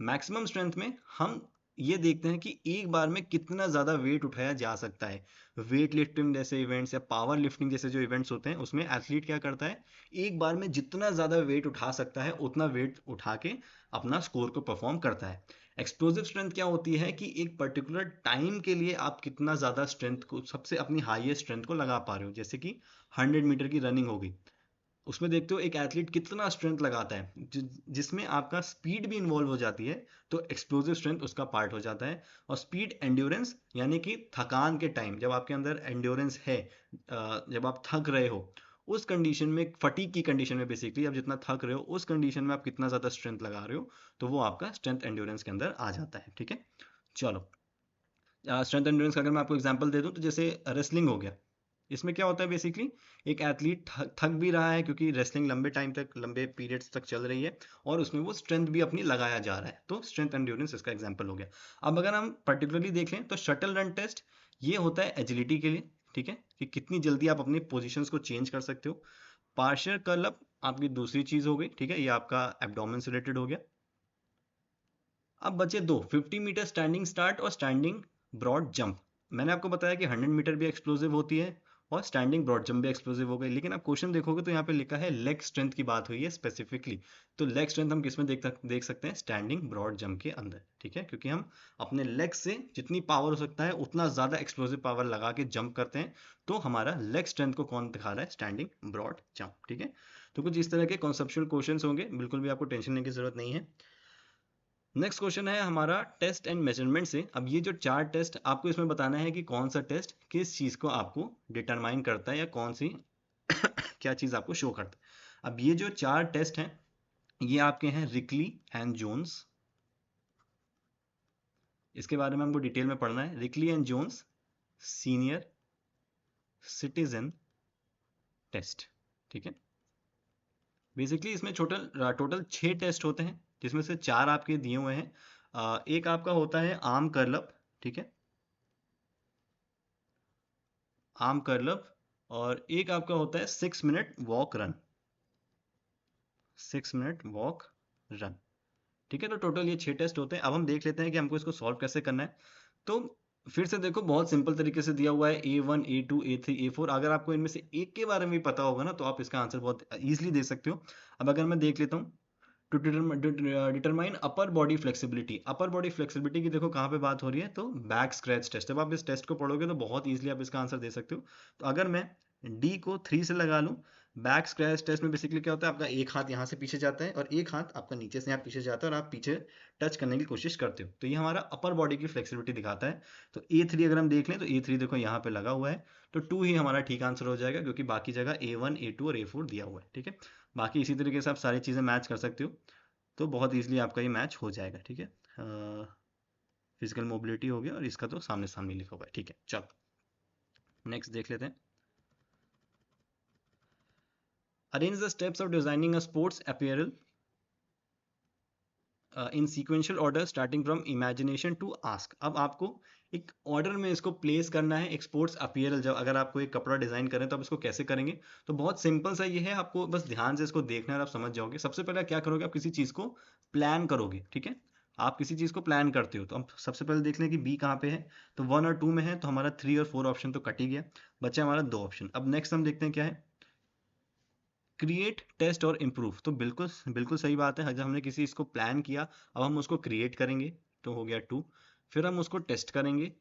मैक्सिमम स्ट्रेंथ में हम ये देखते हैं कि एक बार में कितना ज़्यादा वेट उठाया जा सकता है। वेट लिफ्टिंग जैसे इवेंट्स या पावर लिफ्टिंग जैसे जो इवेंट्स होते हैं उसमें एथलीट क्या करता है, एक बार में जितना ज़्यादा वेट उठा सकता है उतना वेट उठा के अपना स्कोर को परफॉर्म करता है। एक्सप्लोसिव स्ट्रेंथ क्या होती है कि एक पर्टिकुलर टाइम के लिए आप कितना ज़्यादा स्ट्रेंथ को, सबसे अपनी हाईएस्ट स्ट्रेंथ को लगा पा रहे हो। जैसे कि 100 मीटर की रनिंग होगी, उसमें देखते हो एक एथलीट कितना स्ट्रेंथ लगाता है, जिसमें आपका स्पीड भी इन्वॉल्व हो जाती है। तो एक्सप्लोसिव स्ट्रेंथ उसका पार्ट हो जाता है। और स्पीड एंड्योरेंस यानी कि थकान के टाइम जब आपके अंदर एंड्योरेंस है, जब आप थक रहे हो उस कंडीशन में, फटीग की कंडीशन में बेसिकली आप जितना थक रहे हो उस कंडीशन में आप कितना ज़्यादा स्ट्रेंथ लगा रहे हो, तो वो आपका स्ट्रेंथ एंड्योरेंस के अंदर आ जाता है। ठीक है, चलो स्ट्रेंथ एंड्योरेंस का अगर मैं आपको एग्जांपल दे दूं तो जैसे रेसलिंग हो गया। इसमें क्या होता है बेसिकली, एक एथलीट थक भी रहा है क्योंकि रेसलिंग लंबे टाइम तक, लंबे पीरियड्स तक चल रही है, और उसमें वो स्ट्रेंथ भी अपनी लगाया जा रहा है। तो स्ट्रेंथ एंड्योरेंस इसका एग्जांपल हो गया। अब अगर हम पर्टिकुलरली देख लें तो शटल रन टेस्ट ये होता है एजिलिटी के लिए। ठीक है, कि कितनी जल्दी आप अपनी पोजिशंस को चेंज कर सकते हो। पार्शियल कर्ल अप आपकी दूसरी चीज हो गई। ठीक है, ये आपका एब्डोमेन से रिलेटेड हो गया। अब बचे दो, 50 मीटर स्टैंडिंग स्टार्ट और स्टैंडिंग ब्रॉड जंप। मैंने आपको बताया कि 100 मीटर भी एक्सप्लोसिव होती है और स्टैंडिंग ब्रॉड जंप भी एक्सप्लोसिव हो गई, लेकिन आप क्वेश्चन देखोगे तो यहाँ पे लिखा है लेग स्ट्रेंथ की बात हुई है स्पेसिफिकली। तो लेग स्ट्रेंथ हम किसमें देख सकते हैं, स्टैंडिंग ब्रॉड जंप के अंदर। ठीक है, क्योंकि हम अपने लेग से जितनी पावर हो सकता है उतना ज्यादा एक्सप्लोसिव पावर लगा के जंप करते हैं। तो हमारा लेग स्ट्रेंथ को कौन दिखा रहा है, स्टैंडिंग ब्रॉड जंप। ठीक है, तो कुछ इस तरह के कॉन्सेप्चुअल क्वेश्चंस होंगे, बिल्कुल भी आपको टेंशन लेने की जरूरत नहीं है। नेक्स्ट क्वेश्चन है हमारा टेस्ट एंड मेजरमेंट से। अब ये जो 4 टेस्ट आपको इसमें बताना है कि कौन सा टेस्ट किस चीज को आपको डिटरमाइन करता है या कौन सी क्या चीज आपको शो करता है। अब ये जो 4 टेस्ट हैं ये आपके हैं रिकली एंड जोन्स। इसके बारे में हमको डिटेल में पढ़ना है। Rikli and Jones senior citizen test. ठीक है, बेसिकली इसमें टोटल 6 टेस्ट होते हैं जिसमें से 4 आपके दिए हुए हैं। एक आपका होता है आर्म कर्ल अप। ठीक है, आर्म कर्ल अप। और एक आपका होता है 6 minute walk run, 6 minute walk run. ठीक है, तो टोटल ये 6 टेस्ट होते हैं। अब हम देख लेते हैं कि हमको इसको सॉल्व कैसे करना है। तो फिर से देखो बहुत सिंपल तरीके से दिया हुआ है A1 A2 A3 A4। अगर आपको इनमें से एक के बारे में भी पता होगा ना तो आप इसका आंसर बहुत इजीली दे सकते हो। अब अगर मैं देख लेता हूँ, to determine upper body flexibility. Upper body flexibility की देखो कहाँ पे बात हो रही है, तो बैक स्क्रैच टेस्ट। जब आप इस टेस्ट को पढ़ोगे तो बहुत इजीली आप इसका आंसर दे सकते हो। तो अगर मैं डी को 3 से लगा लूँ, बैक स्क्रैच टेस्ट में बेसिकली क्या होता है, आपका एक हाथ यहाँ से पीछे जाता है और एक हाथ आपका नीचे से यहाँ पीछे जाता है और आप पीछे टच करने की कोशिश करते हो। तो ये हमारा अपर बॉडी की फ्लेक्सिबिलिटी दिखाता है। तो A3 अगर हम देख लें तो A3 देखो यहाँ पे लगा हुआ है। तो 2 ही हमारा ठीक आंसर हो जाएगा क्योंकि बाकी जगह A1 A2 और A4 दिया हुआ है। ठीक है, बाकी इसी तरीके से आप सारी चीज़ें मैच कर सकते हो, तो बहुत इजीली आपका ये मैच हो जाएगा। ठीक है, फिजिकल मोबिलिटी हो गया और इसका तो सामने सामने लिखा हुआ है। ठीक है, चलो नेक्स्ट देख लेते हैं। Arrange the steps of designing a sports apparel in sequential order starting from imagination to ask. अब आपको एक ऑर्डर में इसको प्लेस करना है। एक स्पोर्ट्स अपीयरल, जब अगर आपको एक कपड़ा डिजाइन करें तो आप इसको कैसे करेंगे, तो बहुत सिंपल सा ये है, आपको बस ध्यान से इसको देखना है और आप समझ जाओगे। सबसे पहले क्या करोगे, आप किसी चीज को प्लान करोगे। ठीक है, आप किसी चीज़ को प्लान करते हो, तो हम सबसे पहले देख लें कि बी कहाँ पे है। तो 1 और 2 में है, तो हमारा 3 और 4 ऑप्शन तो कट ही गया, बचा हमारा 2 ऑप्शन। अब नेक्स्ट हम देखते हैं क्या है, क्रिएट, टेस्ट और इम्प्रूव। तो बिल्कुल बिल्कुल सही बात है, जब हमने किसी चीज़ को प्लान किया, अब हम उसको क्रिएट करेंगे, तो हो गया 2। फिर हम उसको टेस्ट करेंगे,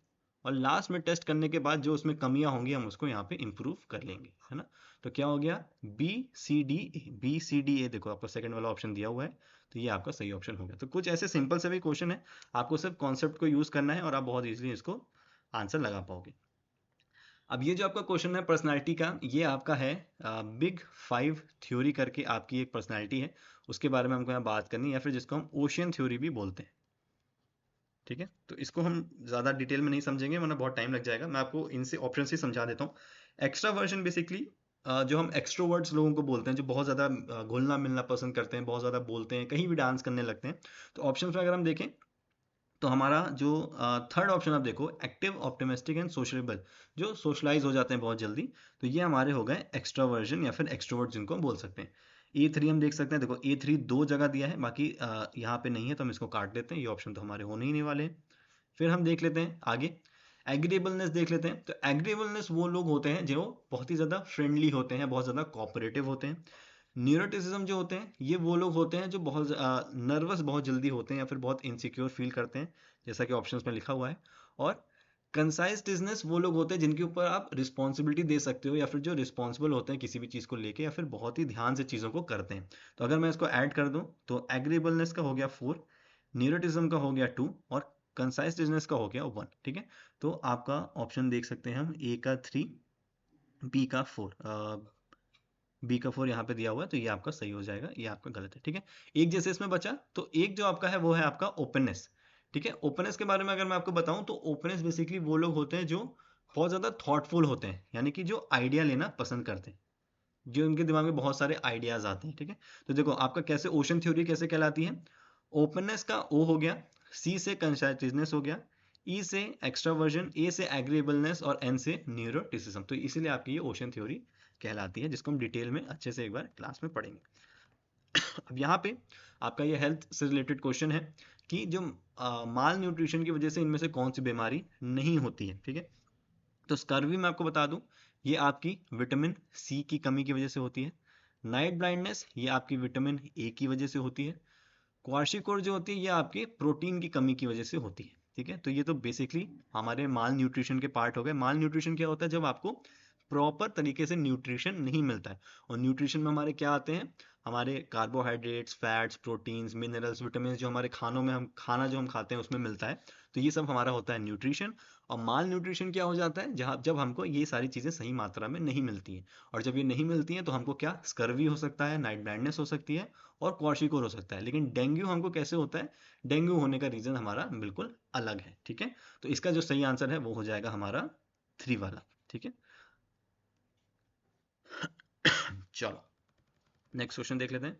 और लास्ट में टेस्ट करने के बाद जो उसमें कमियां होंगी हम उसको यहाँ पे इम्प्रूव कर लेंगे, है ना। तो क्या हो गया, B C D A. B C D A, देखो आपको सेकंड वाला ऑप्शन दिया हुआ है, तो ये आपका सही ऑप्शन हो गया। तो कुछ ऐसे सिंपल से भी क्वेश्चन है, आपको सिर्फ कॉन्सेप्ट को यूज करना है और आप बहुत इजीली इसको आंसर लगा पाओगे। अब ये जो आपका क्वेश्चन है पर्सनालिटी का, ये आपका है बिग 5 थ्योरी करके आपकी एक पर्सनालिटी है, उसके बारे में हमको यहाँ बात करनी है, या फिर जिसको हम ओशियन थ्योरी भी बोलते हैं। ठीक है, तो इसको हम ज़्यादा डिटेल में नहीं समझेंगे वरना बहुत टाइम लग जाएगा, मैं आपको इनसे ऑप्शन से समझा देता हूँ। एक्स्ट्रावर्जन बेसिकली जो हम एक्सट्रोवर्ट्स लोगों को बोलते हैं, जो बहुत ज़्यादा घुलना मिलना पसंद करते हैं, बहुत ज़्यादा बोलते हैं, कहीं भी डांस करने लगते हैं। तो ऑप्शन में अगर हम देखें, तो हमारा जो थर्ड ऑप्शन आप देखो, एक्टिव, ऑप्टिमिस्टिक एंड सोशलेबल, जो सोशलाइज हो जाते हैं बहुत जल्दी, तो ये हमारे हो गए एक्स्ट्रावर्जन या फिर एक्सट्रोवर्ट जिनको हम बोल सकते हैं। A3 हम देख सकते हैं, देखो A3 दो जगह दिया है, बाकी यहाँ पे नहीं है, तो हम इसको काट देते हैं, ये ऑप्शन तो हमारे होने ही नहीं वाले हैं। फिर हम देख लेते हैं आगे, एग्रीएबलनेस देख लेते हैं। तो एग्रीएबलनेस वो लोग होते हैं जो बहुत ही ज़्यादा फ्रेंडली होते हैं, बहुत ज़्यादा कोऑपरेटिव होते हैं। न्यूरोटिसिज्म जो होते हैं, ये वो लोग होते हैं जो बहुत नर्वस बहुत जल्दी होते हैं, या फिर बहुत इनसिक्योर फील करते हैं, जैसा कि ऑप्शंस में लिखा हुआ है। और कंसाइजनेस वो लोग होते हैं जिनके ऊपर आप रिस्पॉन्सिबिलिटी दे सकते हो, या फिर जो रिस्पॉन्सिबल होते हैं किसी भी चीज़ को लेके, या फिर बहुत ही ध्यान से चीज़ों को करते हैं। तो अगर मैं इसको ऐड कर दूं, तो एग्रीएबलनेस का हो गया 4, न्यूरोटिज्म का हो गया 2, और कंसाइजनेस का हो गया 1। ठीक है, तो आपका ऑप्शन देख सकते हैं हम, ए का 3, बी का 4, बी का 4 यहाँ पे दिया हुआ है, तो ये आपका सही हो जाएगा, ये आपका गलत है। ठीक है, एक जैसे इसमें बचा, तो एक जो आपका है वो है आपका ओपननेस। ठीक है, ओपननेस के बारे में अगर मैं आपको बताऊं, तो ओपननेस बेसिकली वो लोग होते हैं जो बहुत ज़्यादा थॉटफुल होते हैं, यानी कि जो आइडिया लेना पसंद करते हैं, जो उनके दिमाग में बहुत सारे आइडियाज आते हैं। ठीक है, तो देखो आपका कैसे ओशन थ्योरी कैसे कहलाती है, ओपननेस का ओ हो गया, सी से कंसाइटिवनेस हो गया, ई से एक्स्ट्रावर्जन, ए से एग्रीएबलनेस, और एन से न्यूरोटिसिज्म। तो इसीलिए आपकी ये ओशन थ्योरी कहलाती है, जिसको हम डिटेल में अच्छे से एक बार क्लास में पढ़ेंगे। अब यहाँ पे आपका ये हेल्थ से रिलेटेड क्वेश्चन है कि जो माल न्यूट्रिशन की वजह से इनमें से कौन सी बीमारी नहीं होती है। ठीक है, तो स्कर्वी मैं आपको बता दूं, ये आपकी विटामिन सी की कमी की वजह से होती है। नाइट ब्लाइंडनेस ये आपकी विटामिन ए की वजह से होती है। क्वार्शिकोर जो होती है ये आपके प्रोटीन की कमी की वजह से होती है। ठीक है, तो ये तो बेसिकली हमारे माल न्यूट्रिशन के पार्ट हो गए। माल न्यूट्रिशन क्या होता है, जब आपको प्रॉपर तरीके से न्यूट्रिशन नहीं मिलता है। और न्यूट्रिशन में हमारे क्या आते हैं, हमारे carbohydrates, fats, proteins, minerals, vitamin, जो हमारे खानों में हम खाना जो हम खाते हैं उसमें मिलता है। तो ये सब हमारा होता है न्यूट्रिशन। और माल न्यूट्रिशन क्या हो जाता है, जहाँ जब हमको ये सारी चीज़ें सही मात्रा में नहीं मिलती हैं। और जब ये नहीं मिलती हैं तो हमको क्या, स्कर्वी हो सकता है, नाइट ब्लाइंडनेस हो सकती है, और क्वार्शिकोर हो सकता है। लेकिन डेंगू हमको कैसे होता है, डेंगू होने का रीज़न हमारा बिल्कुल अलग है। ठीक है, तो इसका जो सही आंसर है वो हो जाएगा हमारा 3 वाला। ठीक है, चलो नेक्स्ट क्वेश्चन देख लेते हैं।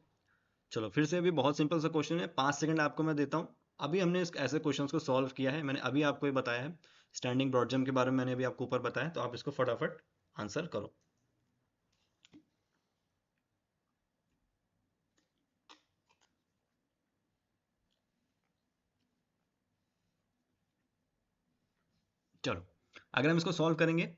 चलो फिर से, अभी बहुत सिंपल सा क्वेश्चन है, 5 सेकंड आपको मैं देता हूँ। अभी हमने इस ऐसे क्वेश्चंस को सॉल्व किया है, मैंने अभी आपको ये बताया है, स्टैंडिंग ब्रॉड जंप के बारे में मैंने अभी आपको ऊपर बताया, तो आप इसको फटाफट आंसर करो। चलो अगर हम इसको सॉल्व करेंगे,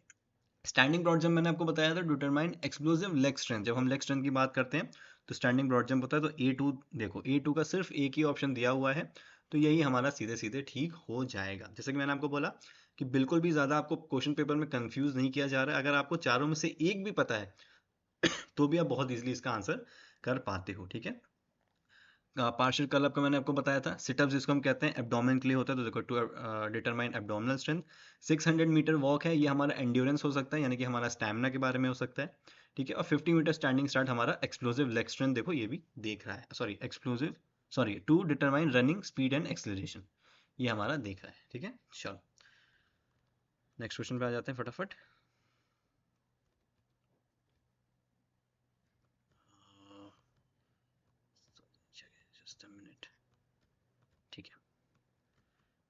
स्टैंडिंग ब्रॉड जंप मैंने आपको बताया था, डिटरमाइन एक्सप्लोसिव लेग स्ट्रेंथ। जब हम लेग स्ट्रेंथ की बात करते हैं तो स्टैंडिंग ब्रॉड जंप होता है। तो A2 देखो, A2 का सिर्फ एक ही ऑप्शन दिया हुआ है, तो यही हमारा सीधे सीधे ठीक हो जाएगा। जैसे कि मैंने आपको बोला कि बिल्कुल भी ज़्यादा आपको क्वेश्चन पेपर में कंफ्यूज नहीं किया जा रहा है। अगर आपको चारों में से एक भी पता है तो भी आप बहुत इजीली इसका आंसर कर पाते हो। ठीक है, पार्शियल कर्ल अप का मैंने आपको बताया था। सिटअप्स जिसको हम कहते हैं एब्डोमेन के लिए होता है, तो देखो to determine abdominal strength. 600 meter walk है, ये हमारा एंड्योरेंस हो सकता है, यानी कि हमारा स्टैमिना के बारे में हो सकता है। ठीक है, और 50 मीटर स्टैंडिंग स्टार्ट हमारा एक्सप्लोसिव लेग स्ट्रेंथ, देखो ये भी देख रहा है, sorry explosive, sorry to determine running speed and acceleration, ये हमारा देख रहा है। ठीक है, चलो नेक्स्ट क्वेश्चन पे आ जाते हैं फटाफट। Just a minute. ठीक है,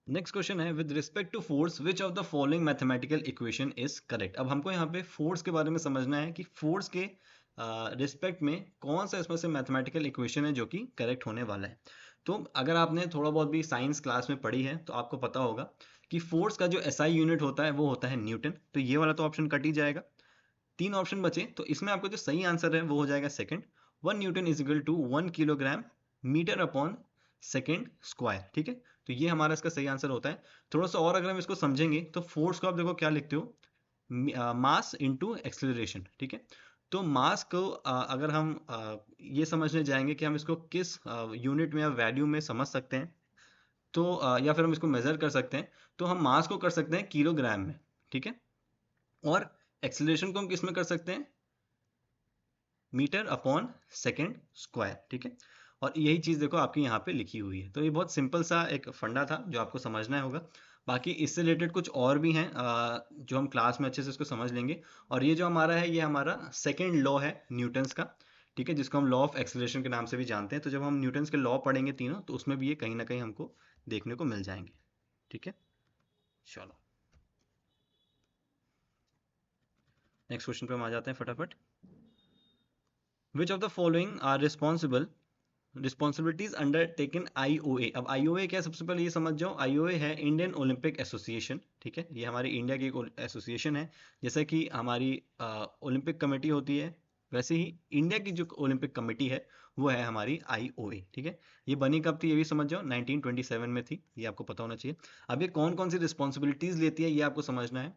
नेक्स्ट क्वेश्चन है, with respect to force which of the following mathematical equation is correct. अब हमको यहाँ पे फोर्स के बारे में समझना है कि फोर्स के रिस्पेक्ट में कौन सा इसमें से मैथमेटिकल इक्वेशन है जो कि करेक्ट होने वाला है। तो अगर आपने थोड़ा बहुत भी साइंस क्लास में पढ़ी है तो आपको पता होगा कि फोर्स का जो एसआई यूनिट होता है वो होता है न्यूटन। तो ये वाला तो ऑप्शन कट ही जाएगा। 3 ऑप्शन बचे, तो इसमें आपको जो सही आंसर है वो हो जाएगा second. 1 newton is equal to 1 kilogram meter upon second square. ठीक है, तो ये हमारा इसका सही आंसर होता है। थोड़ा सा और अगर हम इसको समझेंगे तो फोर्स को आप देखो क्या लिखते हो, मास इनटू एक्सेलरेशन। ठीक है, तो मास को अगर हम ये समझने जाएंगे कि हम इसको किस यूनिट में या वैल्यू में समझ सकते हैं, तो या फिर हम इसको मेजर कर सकते हैं, तो हम मास को कर सकते हैं किलोग्राम में। ठीक है, और एक्सेलरेशन को हम किस में कर सकते हैं, मीटर अपॉन सेकेंड स्क्वायर। ठीक है, और यही चीज देखो आपकी यहाँ पे लिखी हुई है। तो ये बहुत सिंपल सा एक फंडा था जो आपको समझना होगा। बाकी इससे रिलेटेड कुछ और भी हैं जो हम क्लास में अच्छे से इसको समझ लेंगे। और ये जो हमारा है ये हमारा सेकेंड लॉ है न्यूटन्स का। ठीक है, जिसको हम लॉ ऑफ एक्सेलरेशन के नाम से भी जानते हैं। तो जब हम न्यूटन्स के लॉ पढ़ेंगे तीनों, तो उसमें भी ये कहीं ना कहीं हमको देखने को मिल जाएंगे। ठीक है, चलो नेक्स्ट क्वेश्चन पे हम आ जाते हैं फटाफट। Which of the following are responsibilities undertaken IOA. अब आईओए क्या है, सबसे पहले ये समझ जाओ, आईओए है इंडियन ओलंपिक एसोसिएशन। ठीक है, ये हमारी इंडिया की एक एसोसिएशन है। जैसे कि हमारी ओलंपिक कमेटी होती है, वैसे ही इंडिया की जो ओलंपिक कमेटी है वो है हमारी आईओए। ठीक है, ये बनी कब थी ये भी समझ जाओ, 1927 में थी, ये आपको पता होना चाहिए। अब ये कौन कौन सी रिस्पॉन्सिबिलिटीज लेती है ये आपको समझना है।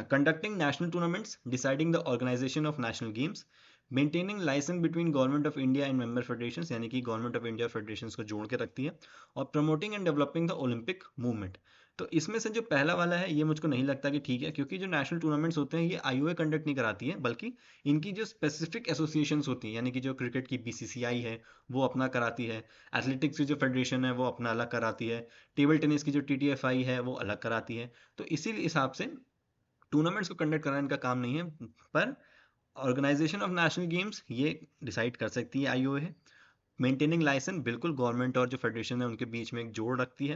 conducting national tournaments, deciding the organization of national games, maintaining license between government of India and member federations, यानी कि गवर्नमेंट ऑफ इंडिया फेडरेशंस को जोड़ के रखती है, और promoting and developing the Olympic movement. तो इसमें से जो पहला वाला है ये मुझको नहीं लगता कि ठीक है, क्योंकि जो नेशनल टूर्नामेंट्स होते हैं ये आईओए कंडक्ट नहीं कराती है, बल्कि इनकी जो स्पेसिफिक एसोसिएशंस होती हैं, यानी कि जो क्रिकेट की बीसीसीआई है वो अपना कराती है, एथलेटिक्स की जो फेडरेशन है वो अपना अलग कराती है, टेबल टेनिस की जो टीटीएफआई है वो अलग कराती है। तो इसी हिसाब से टूर्नामेंट्स को कंडक्ट कराना इनका काम नहीं है, पर ऑर्गेनाइजेशन ऑफ नेशनल गेम्स ये डिसाइड कर सकती है आईओए। मेंटेनिंग लाइसेंस बिल्कुल गवर्नमेंट और जो फेडरेशन है उनके बीच में एक जोड़ रखती है।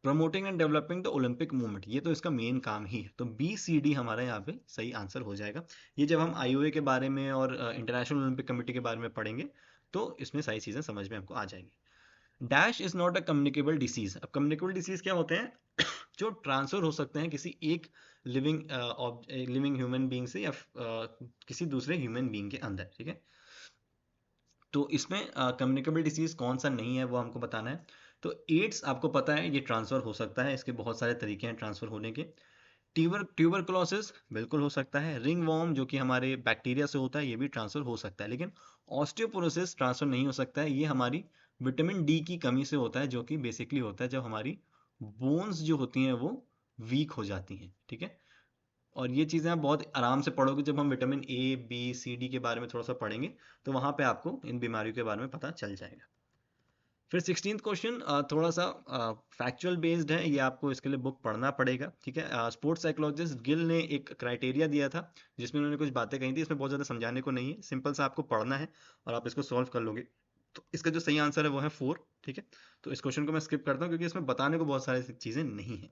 Promoting and developing the Olympic movement, ये तो इसका मेन काम ही है। तो बी सी डी हमारा यहाँ पे सही आंसर हो जाएगा। ये जब हम आईओए के बारे में और इंटरनेशनल ओलंपिक कमेटी के बारे में पढ़ेंगे तो इसमें सारी चीज़ें समझ में हमको आ जाएंगी। Dash is not a communicable disease. अब कम्युनिकेबल डिसीज क्या होते हैं, जो ट्रांसफर हो सकते हैं किसी एक लिविंग ह्यूमन बीइंग से या किसी दूसरे ह्यूमन बीइंग के अंदर। ठीक है, तो इसमें कम्युनिकेबल डिसीज कौन सा नहीं है वो हमको बताना है। तो एड्स आपको पता है ये ट्रांसफर हो सकता है, इसके बहुत सारे तरीके हैं ट्रांसफर होने के। ट्यूबरकुलोसिस बिल्कुल हो सकता है। रिंग वॉर्म जो कि हमारे बैक्टीरिया से होता है ये भी ट्रांसफर हो सकता है। लेकिन ऑस्टियोपोरोसिस ट्रांसफर नहीं हो सकता है, ये हमारी विटामिन डी की कमी से होता है, जो कि बेसिकली होता है जब हमारी बोन्स जो होती हैं वो वीक हो जाती हैं। ठीक है, और ये चीज़ें आप बहुत आराम से पढ़ोगे जब हम vitamin A B C D के बारे में थोड़ा सा पढ़ेंगे, तो वहाँ पे आपको इन बीमारियों के बारे में पता चल जाएगा। फिर 16th क्वेश्चन थोड़ा सा फैक्चुअल बेस्ड है, ये आपको इसके लिए बुक पढ़ना पड़ेगा। ठीक है, स्पोर्ट्स साइकोलॉजिस्ट गिल ने एक क्राइटेरिया दिया था जिसमें उन्होंने कुछ बातें कही थी, इसमें बहुत ज़्यादा समझाने को नहीं है, सिंपल सा आपको पढ़ना है और आप इसको सॉल्व कर लोगे। तो इसका जो सही आंसर है वो है 4। ठीक है, तो इस क्वेश्चन को मैं स्किप करता हूँ क्योंकि इसमें बताने को बहुत सारी चीज़ें नहीं है,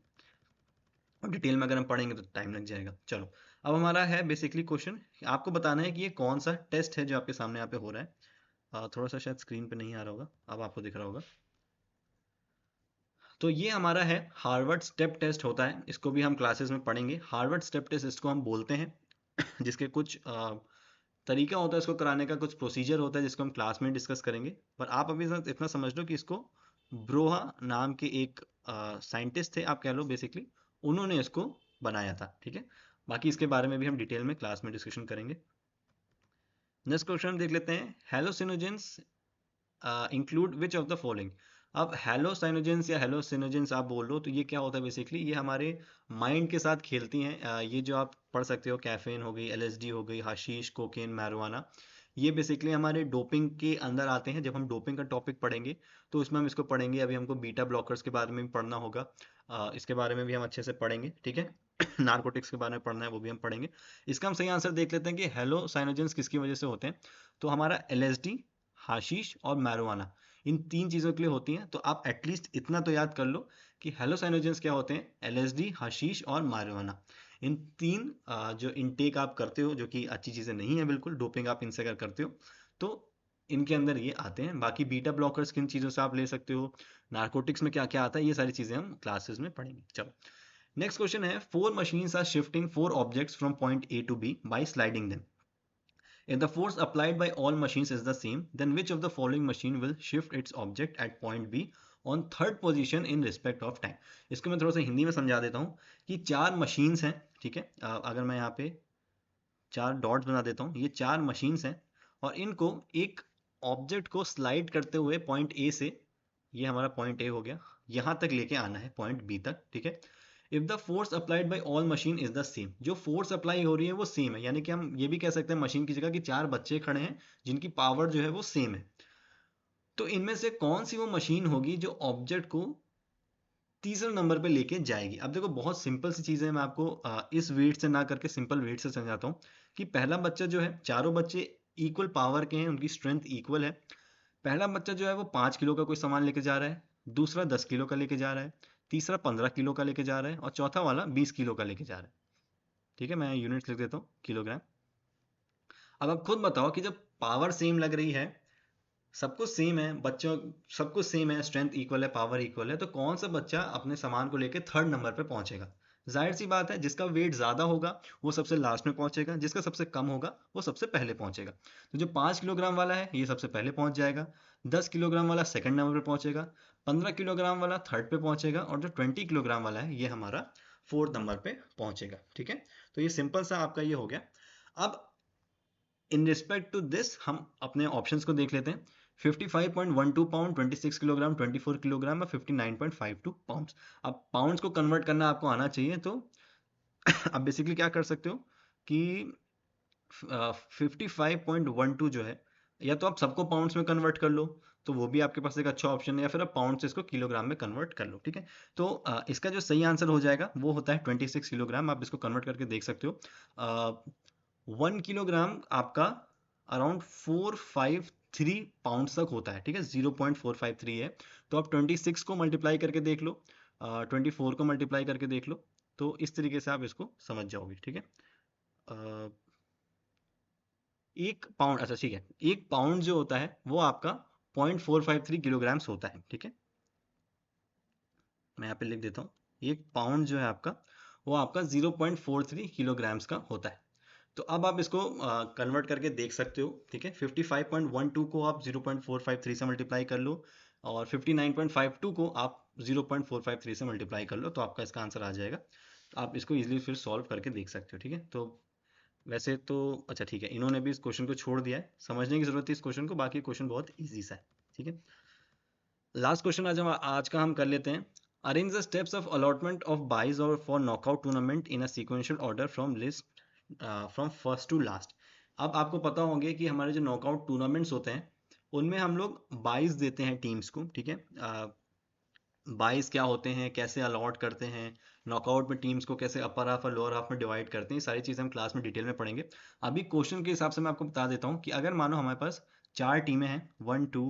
और डिटेल में अगर हम पढ़ेंगे तो टाइम लग जाएगा। चलो, अब हमारा है बेसिकली क्वेश्चन, आपको बताना है कि ये कौन सा टेस्ट है जो आपके सामने यहाँ पे हो रहा है। थोड़ा सा शायद स्क्रीन पे नहीं आ रहा होगा, अब आपको दिख रहा होगा। तो ये हमारा है हार्वर्ड स्टेप टेस्ट होता है, इसको भी हम क्लासेस में पढ़ेंगे। हार्वर्ड स्टेप टेस्ट इसको हम बोलते हैं, जिसके कुछ तरीका होता है इसको कराने का, कुछ प्रोसीजर होता है जिसको हम क्लास में डिस्कस करेंगे। पर आप अभी इतना समझ लो कि इसको ब्रोहा नाम के एक साइंटिस्ट थे, आप कह लो बेसिकली, उन्होंने इसको बनाया था। ठीक है, बाकी इसके बारे में भी हम डिटेल में क्लास में डिस्कशन करेंगे। नेक्स्ट क्वेश्चन देख लेते हैं, हेलोसिनोजेंस include which of the following. अब हेलोसाइनोजेंस या हेलोसिनोजेंस आप बोल लो, तो ये क्या होता है बेसिकली, ये हमारे माइंड के साथ खेलती हैं। ये जो आप पढ़ सकते हो, कैफीन हो गई, एलएसडी हो गई, हशीश, कोकेन, मैरिजुआना, ये बेसिकली हमारे डोपिंग के अंदर आते हैं। जब हम डोपिंग का टॉपिक पढ़ेंगे तो इसमें हम इसको पढ़ेंगे। अभी हमको बीटा ब्लॉकर्स के बारे में भी पढ़ना होगा, इसके बारे में भी हम अच्छे से पढ़ेंगे। ठीक है, नार्कोटिक्स के बारे में पढ़ना है वो भी हम पढ़ेंगे। इसका हम सही आंसर देख लेते हैं कि हेलोसाइनोजेंस किसकी वजह से होते हैं। तो हमारा एलएसडी, हाशीश और मैरिजुआना, इन 3 चीज़ों के लिए होती हैं। तो आप एटलीस्ट इतना तो याद कर लो कि हेलोसाइनोजेंस क्या होते हैं, एलएसडी, हाशीश और marijuana। इन 3 जो इनटेक आप करते हो, जो कि अच्छी चीज़ें नहीं है बिल्कुल, डोपिंग आप इनसे अगर करते हो तो इनके अंदर ये आते हैं। बाकी बीटा ब्लॉकर्स किन चीज़ों से आप ले सकते हो, नार्कोटिक्स में क्या क्या आता है, ये सारी चीज़ें हम क्लासेस में पढ़ेंगे। चलो नेक्स्ट क्वेश्चन है, 4 machines are shifting 4 objects from point A to B by sliding them. If the force applied by all machines is the same, then which of the following machine will shift its object at point B on third position in respect of time? इसको मैं थोड़ा सा हिंदी में समझा देता हूँ कि 4 machines हैं, ठीक है। अगर मैं यहाँ पे 4 डॉट्स बना देता हूँ, ये 4 machines हैं और इनको एक ऑब्जेक्ट को स्लाइड करते हुए पॉइंट ए से, ये हमारा पॉइंट ए हो गया, यहाँ तक लेके आना है पॉइंट बी तक, ठीक है। If the force applied by all machine is the same, जो फोर्स अप्लाई हो रही है वो सेम है, यानी कि हम ये भी कह सकते हैं मशीन की जगह कि 4 बच्चे खड़े हैं जिनकी पावर जो है वो सेम है। तो इनमें से कौन सी वो मशीन होगी जो ऑब्जेक्ट को तीसरे नंबर पे लेके जाएगी। अब देखो बहुत सिंपल सी चीज़ है, मैं आपको इस वेट से ना करके सिंपल वेट से समझाता हूँ कि पहला बच्चा जो है, चारों बच्चे इक्वल पावर के हैं, उनकी स्ट्रेंथ इक्वल है। पहला बच्चा जो है वो 5 किलो का कोई सामान लेके जा रहा है, दूसरा 10 किलो का लेके जा रहा है, तीसरा 15 किलो का लेके जा रहा है और चौथा वाला 20 किलो का लेके जा रहा है। ठीक है, मैं यूनिट्स लिख देता हूँ, किलोग्राम। अब आप खुद बताओ कि जब पावर सेम लग रही है, सब कुछ सेम है, बच्चों सब कुछ सेम है, स्ट्रेंथ इक्वल है, पावर इक्वल है, तो कौन सा बच्चा अपने सामान को लेके थर्ड नंबर पे पहुंचेगा? जाहिर सी बात है, जिसका वेट ज्यादा होगा वो सबसे लास्ट में पहुंचेगा, जिसका सबसे कम होगा वो सबसे पहले पहुंचेगा। तो जो 5 किलोग्राम वाला है ये सबसे पहले पहुंच जाएगा, 10 किलोग्राम वाला सेकंड नंबर पे पहुंचेगा, 15 किलोग्राम वाला थर्ड पे पहुंचेगा और जो 20 किलोग्राम वाला है ये हमारा फोर्थ नंबर पे पहुंचेगा। ठीक है, तो ये सिंपल सा आपका ये हो गया। अब इन रिस्पेक्ट टू दिस हम अपने ऑप्शंस को देख लेते हैं। 55.12 पाउंड, 26 किलोग्राम, 24 किलोग्राम और 59.52 पाउंड्स। अब पाउंड्स को कन्वर्ट करना आपको आना चाहिए, तो आप बेसिकली क्या कर सकते हो कि 55.12 जो है, या तो आप सबको पाउंड्स में कन्वर्ट कर लो, तो वो भी आपके पास एक अच्छा ऑप्शन है, या फिर आप पाउंड से इसको किलोग्राम में कन्वर्ट कर लो। ठीक है, तो इसका जो सही आंसर हो जाएगा वो होता है 26 किलोग्राम। आप इसको कन्वर्ट करके देख सकते हो। 1 किलोग्राम आपका अराउंड 453 पाउंड तक होता है। ठीक है, 0.453 है, तो आप 26 को मल्टीप्लाई करके देख लो, 24 को मल्टीप्लाई करके देख लो, तो इस तरीके से आप इसको समझ जाओगे। ठीक है, 1 पाउंड, अच्छा ठीक है, 1 पाउंड जो होता है वो आपका 0.453 किलोग्राम्स होता है। ठीक है, मैं यहाँ पे लिख देता हूँ, 1 पाउंड जो है आपका वो आपका 0.43 किलोग्राम्स का होता है। तो अब आप इसको कन्वर्ट करके देख सकते हो। ठीक है, 55.12 को आप 0.453 से मल्टीप्लाई कर लो और 59.52 को आप 0.453 से मल्टीप्लाई कर लो, तो आपका इसका आंसर आ जाएगा। आप इसको इजीली फिर सॉल्व करके देख सकते हो। ठीक है, तो वैसे तो अच्छा ठीक है, इन्होंने भी इस क्वेश्चन को छोड़ दिया है, समझने की जरूरत है इस क्वेश्चन को, बाकी क्वेश्चन बहुत ईजी सा है। ठीक है, लास्ट क्वेश्चन आज का हम कर लेते हैं। Arrange the steps of allotment of byes और for knockout tournament in a sequential order from list from first to last. अब आपको पता होंगे कि हमारे जो नॉकआउट टूर्नामेंट्स होते हैं उनमें हम लोग बाइज देते हैं टीम्स को। ठीक है, बाइज क्या होते हैं, कैसे अलॉट करते हैं, नॉकआउट में टीम्स को कैसे अपर हाफ और लोअर हाफ में डिवाइड करते हैं, सारी चीज़ें हम क्लास में डिटेल में पढ़ेंगे। अभी क्वेश्चन के हिसाब से मैं आपको बता देता हूँ कि अगर मानो हमारे पास 4 टीमें हैं, 1 2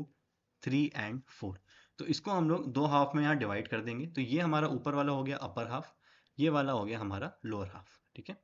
3 एंड 4, तो इसको हम लोग 2 हाफ में यहाँ डिवाइड कर देंगे। तो ये हमारा ऊपर वाला हो गया अपर हाफ, ये वाला हो गया हमारा लोअर हाफ। ठीक है,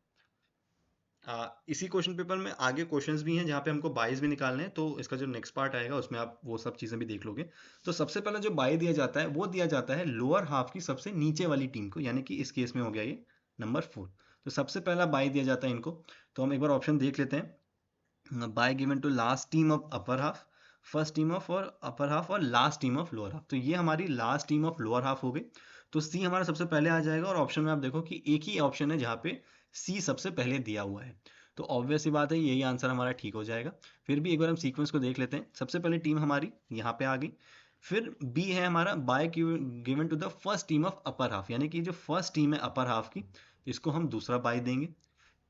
इसी क्वेश्चन पेपर में आगे क्वेश्चंस भी हैं जहाँ पे हमको बाइज भी निकालने हैं, तो इसका जो नेक्स्ट पार्ट आएगा उसमें आप वो सब चीज़ें भी देख लोगे। तो सबसे पहले जो बाई दिया जाता है वो दिया जाता है लोअर हाफ की सबसे नीचे वाली टीम को, यानी कि इस केस में हो गया ये नंबर 4। तो सबसे पहला बाई दिया जाता है इनको। तो हम एक बार ऑप्शन देख लेते हैं। Bye given to last team of upper half, first team of और अपर हाफ और last team of lower half. तो ये हमारी last team of lower half हो गई, तो सी हमारा सबसे पहले आ जाएगा। और ऑप्शन में आप देखो कि एक ही ऑप्शन है जहाँ पे सी सबसे पहले दिया हुआ है, तो ऑब्वियस ही बात है यही आंसर हमारा ठीक हो जाएगा। फिर भी एक बार हम सीक्वेंस को देख लेते हैं। सबसे पहले टीम हमारी यहाँ पे आ गई, फिर बी है हमारा bye given to the first team of upper half, यानी कि जो फर्स्ट टीम है अपर हाफ की, इसको हम दूसरा बाय देंगे।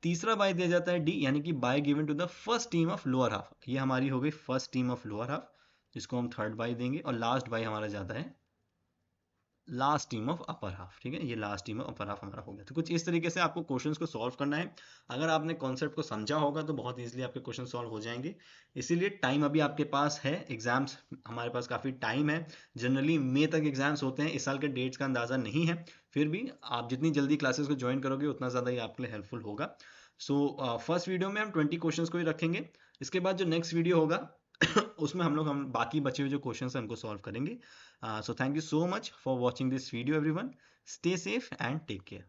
तीसरा बाय दिया जाता है डी, यानी कि bye given to the first team of lower half, ये हमारी हो गई first team of lower half, जिसको हम थर्ड बाय देंगे। और लास्ट बाय हमारा जाता है last team of upper half. ठीक है, ये last team of upper half हमारा हो गया। तो कुछ इस तरीके से आपको क्वेश्चंस को सॉल्व करना है। अगर आपने कॉन्सेप्ट को समझा होगा तो बहुत इजीली आपके क्वेश्चन सॉल्व हो जाएंगे। इसीलिए टाइम अभी आपके पास है, एग्जाम्स हमारे पास काफ़ी टाइम है। जनरली मई तक एग्जाम्स होते हैं, इस साल के डेट्स का अंदाज़ा नहीं है, फिर भी आप जितनी जल्दी क्लासेस को ज्वाइन करोगे उतना ज़्यादा ही आपके लिए हेल्पफुल होगा। सो फर्स्ट वीडियो में हम 20 क्वेश्चंस को ही रखेंगे। इसके बाद जो नेक्स्ट वीडियो होगा उसमें हम बाकी बचे हुए जो क्वेश्चन हैं उनको सॉल्व करेंगे। So thank you so much for watching this video everyone. Stay safe and take care.